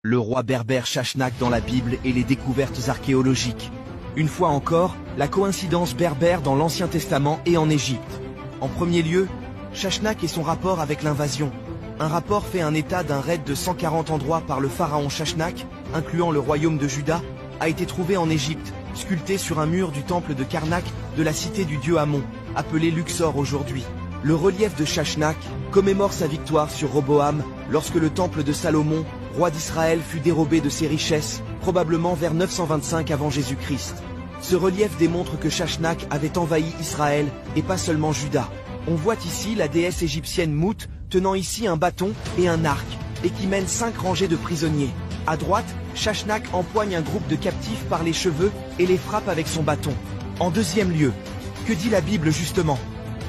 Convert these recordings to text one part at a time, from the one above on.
le roi berbère Shashnak dans la Bible et les découvertes archéologiques. Une fois encore, la coïncidence berbère dans l'Ancien Testament et en Égypte. En premier lieu, Shashnak et son rapport avec l'invasion. Un rapport fait un état d'un raid de 140 endroits par le pharaon Shashnak, incluant le royaume de Juda, a été trouvé en Égypte, sculpté sur un mur du temple de Karnak de la cité du dieu Amon, appelé Luxor aujourd'hui. Le relief de Shashnak commémore sa victoire sur Roboam lorsque le temple de Salomon, roi d'Israël, fut dérobé de ses richesses, probablement vers 925 avant Jésus-Christ. Ce relief démontre que Shashnak avait envahi Israël et pas seulement Juda. On voit ici la déesse égyptienne Mout tenant ici un bâton et un arc, et qui mène 5 rangées de prisonniers. À droite, Shashnak empoigne un groupe de captifs par les cheveux et les frappe avec son bâton. En deuxième lieu, que dit la Bible justement?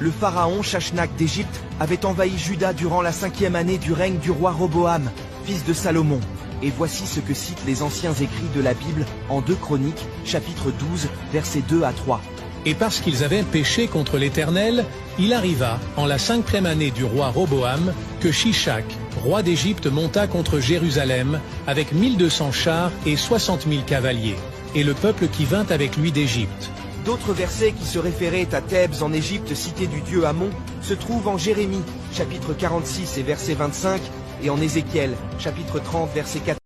Le pharaon Shashnak d'Égypte avait envahi Juda durant la 5e année du règne du roi Roboam, fils de Salomon. Et voici ce que citent les anciens écrits de la Bible en 2 Chroniques, chapitre 12, versets 2 à 3. Et parce qu'ils avaient péché contre l'Éternel, il arriva, en la 5e année du roi Roboam, que Shishak, roi d'Égypte, monta contre Jérusalem, avec 1200 chars et 60 000 cavaliers, et le peuple qui vint avec lui d'Égypte. D'autres versets qui se référaient à Thèbes en Égypte, cité du dieu Amon, se trouvent en Jérémie, chapitre 46 et verset 25, et en Ézéchiel, chapitre 30, verset 4.